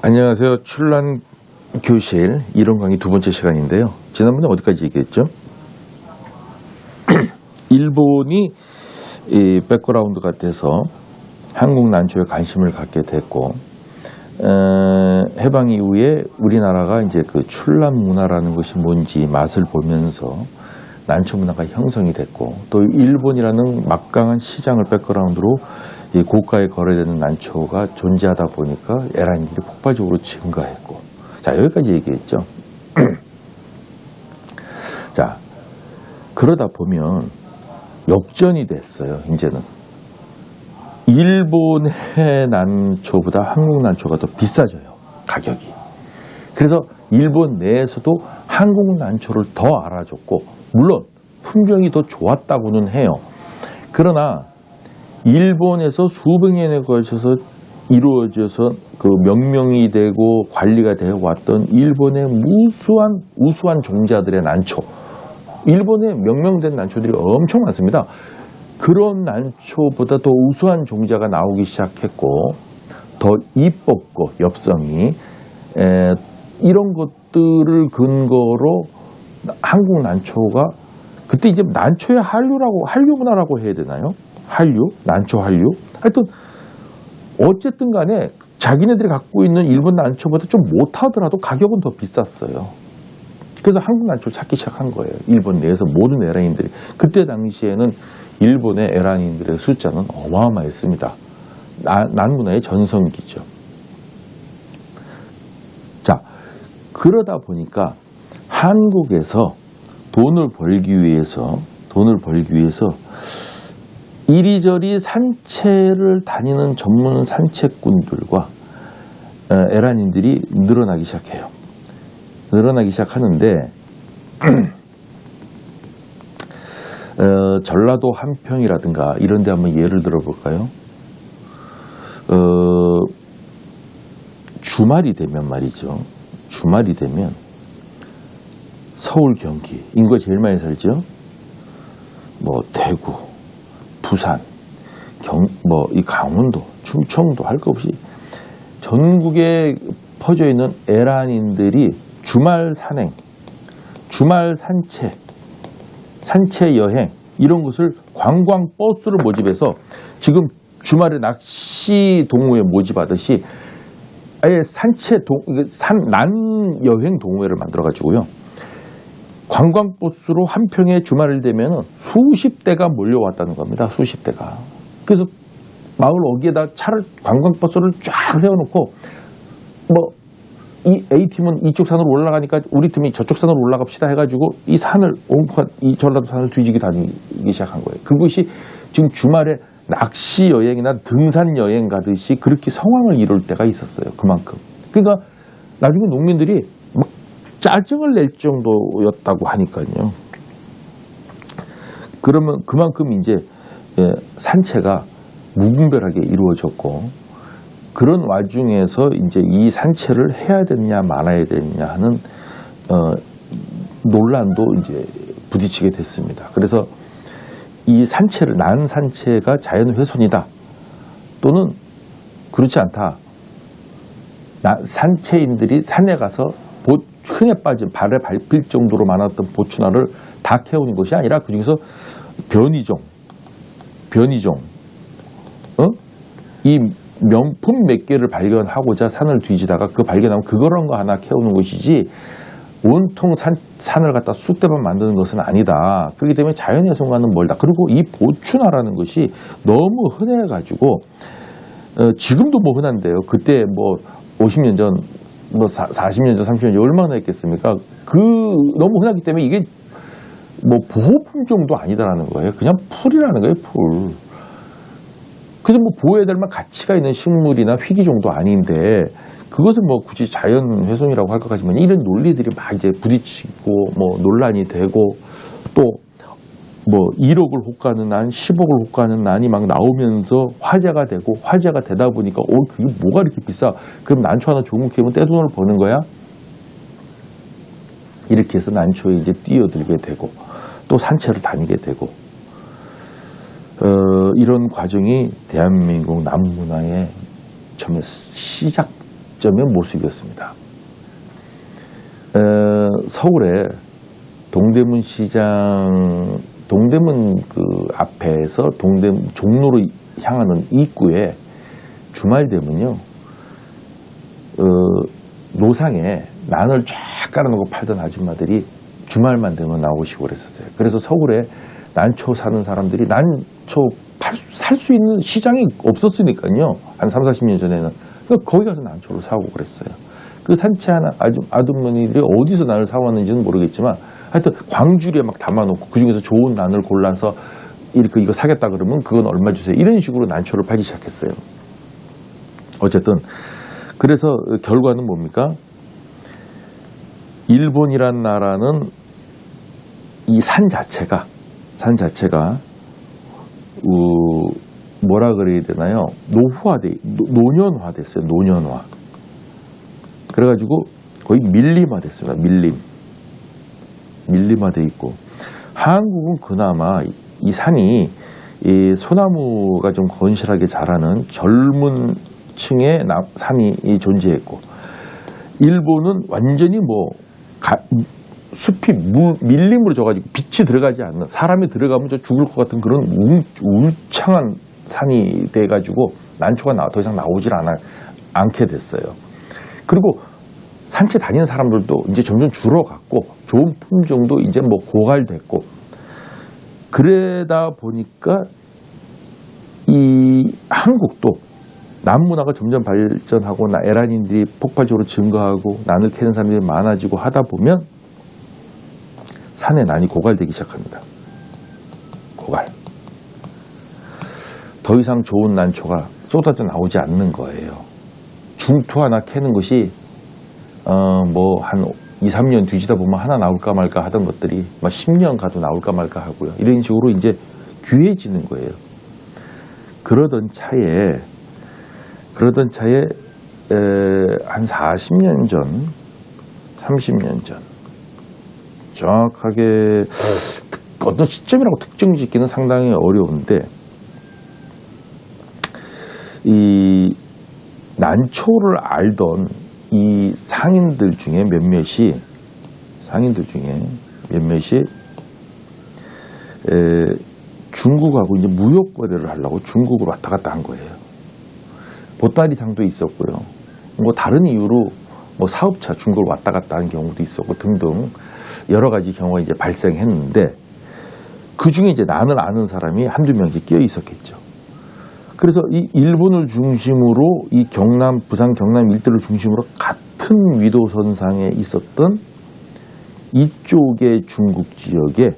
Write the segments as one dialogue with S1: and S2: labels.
S1: 안녕하세요. 출란 교실 이론 강의 두 번째 시간인데요. 지난번에 어디까지 얘기했죠? 일본이 이 백그라운드가 돼서 한국 난초에 관심을 갖게 됐고, 해방 이후에 우리나라가 이제 그 출란 문화라는 것이 뭔지 맛을 보면서 난초 문화가 형성이 됐고, 또 일본이라는 막강한 시장을 백그라운드로 이 고가에 거래되는 난초가 존재하다 보니까 에란이들이 폭발적으로 증가했고, 자, 여기까지 얘기했죠. 자, 그러다 보면 역전이 됐어요. 이제는 일본의 난초보다 한국 난초가 더 비싸져요, 가격이. 그래서 일본 내에서도 한국 난초를 더 알아줬고, 물론 품종이 더 좋았다고는 해요. 그러나 일본에서 수백 년에 걸쳐서 이루어져서 그 명명이 되고 관리가 되어 왔던 일본의 우수한 종자들의 난초, 일본에 명명된 난초들이 엄청 많습니다. 그런 난초보다 더 우수한 종자가 나오기 시작했고, 더 이뻤고 엽성이, 이런 것들을 근거로 한국 난초가, 그때 이제 난초의 한류 문화라고 해야 되나요? 난초 한류? 하여튼 어쨌든 간에 자기네들이 갖고 있는 일본 난초보다 좀 못하더라도 가격은 더 비쌌어요. 그래서 한국 난초를 찾기 시작한 거예요. 일본 내에서 모든 에란인들이. 그때 당시에는 일본의 에란인들의 숫자는 어마어마했습니다. 난문화의 전성기죠. 자, 그러다 보니까 한국에서 돈을 벌기 위해서 이리저리 산채를 다니는 전문 산채꾼들과 에란인들이 늘어나기 시작해요. 늘어나기 시작하는데 전라도 한평이라든가 이런 데 한번 예를 들어볼까요? 주말이 되면 말이죠. 주말이 되면 서울, 경기, 인구가 제일 많이 살죠. 뭐 대구, 부산, 이 강원도, 충청도 할 것 없이 전국에 퍼져 있는 에란인들이 주말 산행, 주말 산채 여행, 이런 것을 관광 버스를 모집해서 지금 주말에 낚시 동호회 모집하듯이 아예 난 여행 동호회를 만들어 가지고요. 관광 버스로 한평에 주말을 되면 수십 대가 몰려왔다는 겁니다. 수십 대가. 그래서 마을 어귀에다 관광 버스를 쫙 세워놓고, 이 A팀은 이쪽 산으로 올라가니까 우리 팀이 저쪽 산으로 올라갑시다 해가지고 이 전라도 산을 뒤지게 다니기 시작한 거예요. 그것이 지금 주말에 낚시 여행이나 등산 여행 가듯이 그렇게 상황을 이룰 때가 있었어요. 그만큼. 그러니까 나중에 농민들이 막 짜증을 낼 정도였다고 하니까요. 그러면 그만큼 이제 산채가 무분별하게 이루어졌고, 그런 와중에서 이제 이 산채를 해야 되느냐 말아야 되느냐 하는 논란도 이제 부딪히게 됐습니다. 그래서 이 난 산채가 자연훼손이다, 또는 그렇지 않다, 산채인들이 산에 가서 흔해 빠진 발에 밟힐 정도로 많았던 보추나를 다 캐오는 것이 아니라 그중에서 변이종, 이 명품 몇 개를 발견하고자 산을 뒤지다가 그 발견하면 그런 거 하나 캐오는 것이지 온통 산을 갖다 쑥대밭 만드는 것은 아니다. 그렇기 때문에 자연훼손과는 멀다. 그리고 이 보추나라는 것이 너무 흔해가지고 지금도 뭐 흔한데요. 그때 50년 전, 40년 전, 30년 전 얼마나 했겠습니까? 너무 흔하기 때문에 이게 보호품종도 아니다라는 거예요. 그냥 풀이라는 거예요, 풀. 그래서 보호해야 될 만한 가치가 있는 식물이나 희귀종도 아닌데, 그것을 굳이 자연훼손이라고 할 것 같지만, 이런 논리들이 막 이제 부딪히고, 논란이 되고, 또, 1억을 호가하는 난, 10억을 호가하는 난이 막 나오면서 화제가 되고, 화제가 되다 보니까, 그게 뭐가 이렇게 비싸? 그럼 난초 하나 조금 키우면 떼돈을 버는 거야? 이렇게 해서 난초에 이제 뛰어들게 되고, 또 산채를 다니게 되고, 이런 과정이 대한민국 남문화의 처음에 시작점 시점의 모습이었습니다. 서울에 동대문 시장, 동대문 그 앞에서 동대문 종로로 향하는 입구에 주말 되면요, 노상에 난을 쫙 깔아놓고 팔던 아줌마들이 주말만 되면 나오시고 그랬었어요. 그래서 서울에 난초 사는 사람들이 난초 살 수 있는 시장이 없었으니까요. 한 3, 40년 전에는. 거기 가서 난초를 사고 그랬어요. 그 산채하는 아주머니들이 어디서 난을 사왔는지는 모르겠지만 하여튼 광주리에 막 담아놓고 그중에서 좋은 난을 골라서 이거 사겠다 그러면 그건 얼마 주세요. 이런 식으로 난초를 팔기 시작했어요. 어쨌든 그래서 결과는 뭡니까? 일본이란 나라는 이 산 자체가 뭐라 그래야 되나요? 노년화됐어요. 노년화. 그래가지고 거의 밀림화됐습니다. 밀림화돼 있고, 한국은 그나마 이 산이 이 소나무가 좀 건실하게 자라는 젊은 층의 산이 존재했고, 일본은 완전히 숲이 밀림으로 져가지고 빛이 들어가지 않는, 사람이 들어가면 저 죽을 것 같은 그런 울창한 산이 돼가지고 난초가 더 이상 나오질 않게 됐어요. 그리고 산채 다니는 사람들도 이제 점점 줄어갔고, 좋은 품종도 이제 고갈됐고, 그러다 보니까 이 한국도 난문화가 점점 발전하고 에란인들이 폭발적으로 증가하고 난을 캐는 사람들이 많아지고 하다 보면 산의 난이 고갈되기 시작합니다. 고갈. 더 이상 좋은 난초가 쏟아져 나오지 않는 거예요. 중투 하나 캐는 것이 한 2, 3년 뒤지다 보면 하나 나올까 말까 하던 것들이 10년 가도 나올까 말까 하고요. 이런 식으로 이제 귀해지는 거예요. 그러던 차에 한 40년 전, 30년 전, 정확하게 어떤 시점이라고 특정 짓기는 상당히 어려운데, 이 난초를 알던 이 상인들 중에 몇몇이 중국하고 이제 무역 거래를 하려고 중국으로 왔다 갔다 한 거예요. 보따리상도 있었고요. 다른 이유로 사업차 중국을 왔다 갔다 하는 경우도 있었고 등등 여러 가지 경우가 이제 발생했는데, 그 중에 이제 난을 아는 사람이 한두 명씩 끼어 있었겠죠. 그래서 이 일본을 중심으로 이 부산 경남 일대를 중심으로 같은 위도선상에 있었던 이쪽의 중국 지역에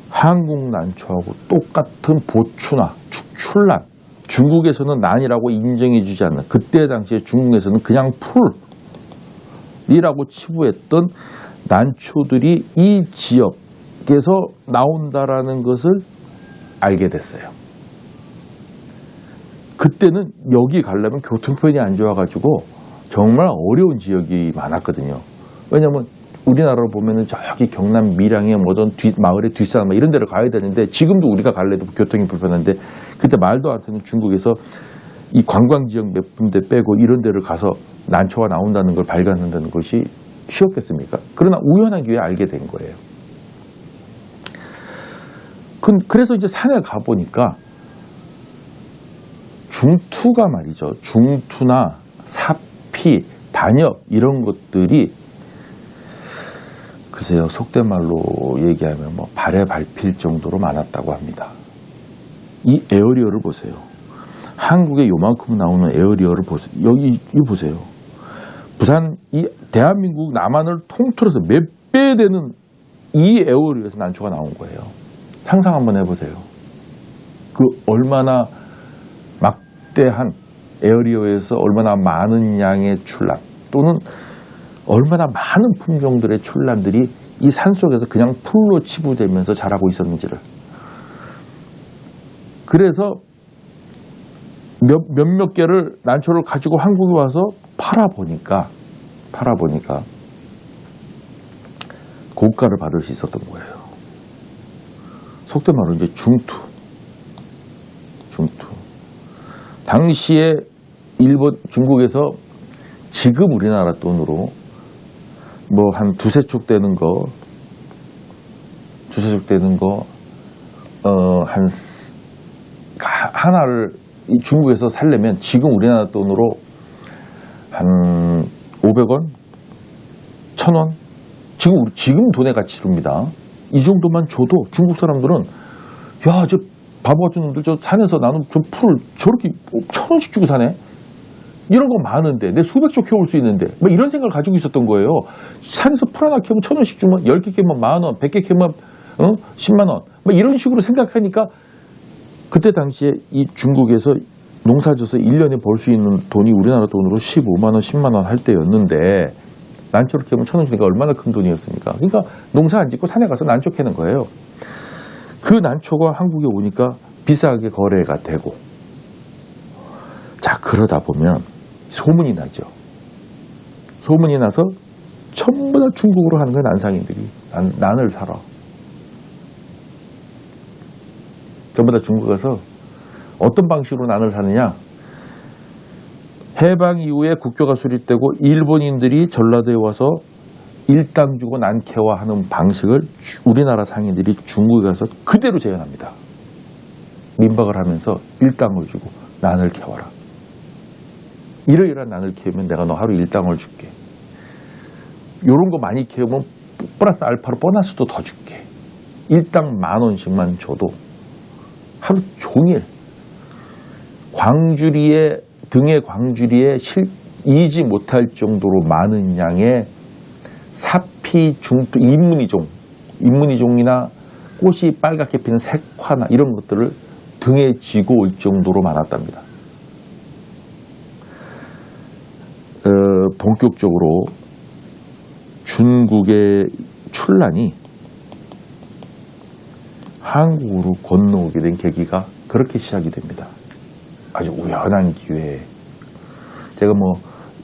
S1: 한국 난초하고 똑같은 보추나 축출난, 중국에서는 난이라고 인정해주지 않는, 그때 당시에 중국에서는 그냥 풀이라고 치부했던 난초들이 이 지역에서 나온다라는 것을 알게 됐어요. 그때는 여기 가려면 교통편이 안 좋아가지고 정말 어려운 지역이 많았거든요. 왜냐하면 우리나라로 보면은 저기 경남 밀양의 마을의 뒷산 이런 데를 가야 되는데, 지금도 우리가 갈래도 교통이 불편한데, 그때 말도 안 되는 중국에서 이 관광 지역 몇 군데 빼고 이런 데를 가서 난초가 나온다는 걸 발견한다는 것이 쉬웠겠습니까? 그러나 우연한 기회에 알게 된 거예요. 그래서 이제 산에 가보니까 중투가 말이죠. 중투나 사피, 단엽 이런 것들이 글쎄요, 속된 말로 얘기하면 발에 밟힐 정도로 많았다고 합니다. 이 에어리어를 보세요. 한국에 요만큼 나오는 에어리어를 보세요. 여기 보세요. 부산, 이 대한민국 남한을 통틀어서 몇 배 되는 이 에어리어에서 난초가 나온 거예요. 상상 한번 해보세요. 그 얼마나 막대한 에어리어에서 얼마나 많은 양의 출란, 또는 얼마나 많은 품종들의 출란들이 이 산속에서 그냥 풀로 치부되면서 자라고 있었는지를. 그래서 몇몇 개를 난초를 가지고 한국에 와서 팔아보니까 고가를 받을 수 있었던 거예요. 속된 말로 이제 중투. 당시에 중국에서 지금 우리나라 돈으로 뭐 한 두세 쪽 되는 거, 하나를 중국에서 살려면 지금 우리나라 돈으로 한 500원? 1000원? 지금 돈의 가치로입니다. 이 정도만 줘도 중국 사람들은 야, 저 바보 같은 놈들 저 산에서 나는 저 풀을 저렇게 1000원씩 주고 사네? 이런 거 많은데 내 수백 조 키워올 수 있는데 뭐 이런 생각을 가지고 있었던 거예요. 산에서 풀 하나 키우면 1000원씩 주면 10개 키우면 10,000원, 100개 키우면 10만 원. 뭐 이런 식으로 생각하니까 그때 당시에 이 중국에서 농사져서 1년에 벌 수 있는 돈이 우리나라 돈으로 15만 원, 10만 원 할 때였는데 난초를 키우면 1,000원 주니까 얼마나 큰 돈이었습니까? 그러니까 농사 안 짓고 산에 가서 난초 캐는 거예요. 그 난초가 한국에 오니까 비싸게 거래가 되고 자, 그러다 보면 소문이 나죠. 소문이 나서 전부 다 중국으로 하는 거예요. 난상인들이. 난을 사러. 전부 다 중국 가서 어떤 방식으로 난을 사느냐. 해방 이후에 국교가 수립되고 일본인들이 전라도에 와서 일당 주고 난캐화하는 방식을 우리나라 상인들이 중국에 가서 그대로 재현합니다. 민박을 하면서 일당을 주고 난을 캐와라. 이러이러한 난을 키우면 내가 너 하루 일당을 줄게. 요런 거 많이 키우면 플러스 알파로 보너스도 더 줄게. 일당 10,000원씩만 줘도 하루 종일 등의 광주리에 이지 못할 정도로 많은 양의 사피, 중도, 인문이종이나 꽃이 빨갛게 피는 색화나 이런 것들을 등에 지고 올 정도로 많았답니다. 본격적으로 중국의 출란이 한국으로 건너오게 된 계기가 그렇게 시작이 됩니다. 아주 우연한 기회에. 제가 뭐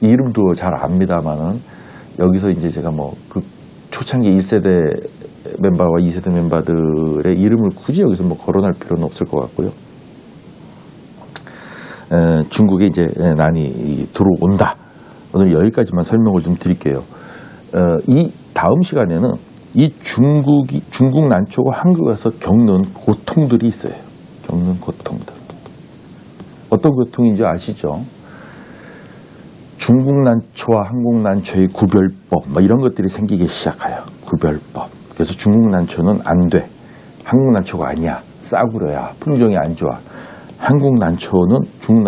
S1: 이름도 잘 압니다만은 여기서 이제 제가 뭐 그 초창기 1세대 멤버와 2세대 멤버들의 이름을 굳이 여기서 뭐 거론할 필요는 없을 것 같고요. 중국에 이제 난이 들어온다. 오늘 여기까지만 설명을 좀 드릴게요. 이 다음 시간에는 이 중국 난초가 한국에 와서 겪는 고통들이 있어요. 겪는 고통들. 어떤 고통인지 아시죠? 중국 난초와 한국 난초의 구별법, 뭐 이런 것들이 생기기 시작해요. 구별법. 그래서 중국 난초는 안 돼. 한국 난초가 아니야. 싸구려야. 품종이 안 좋아. 한국 난초는 중국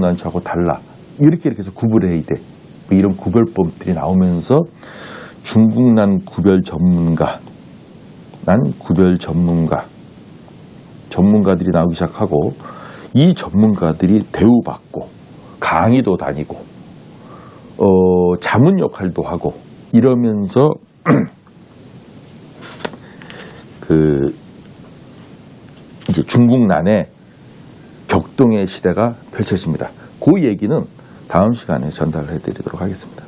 S1: 난초하고 달라. 이렇게 해서 구분해야 돼. 뭐 이런 구별법들이 나오면서 중국 난 구별 전문가들이 나오기 시작하고 이 전문가들이 대우받고 강의도 다니고 자문 역할도 하고 이러면서 이제 중국 난의 격동의 시대가 펼쳐집니다. 그 얘기는 다음 시간에 전달해 드리도록 하겠습니다.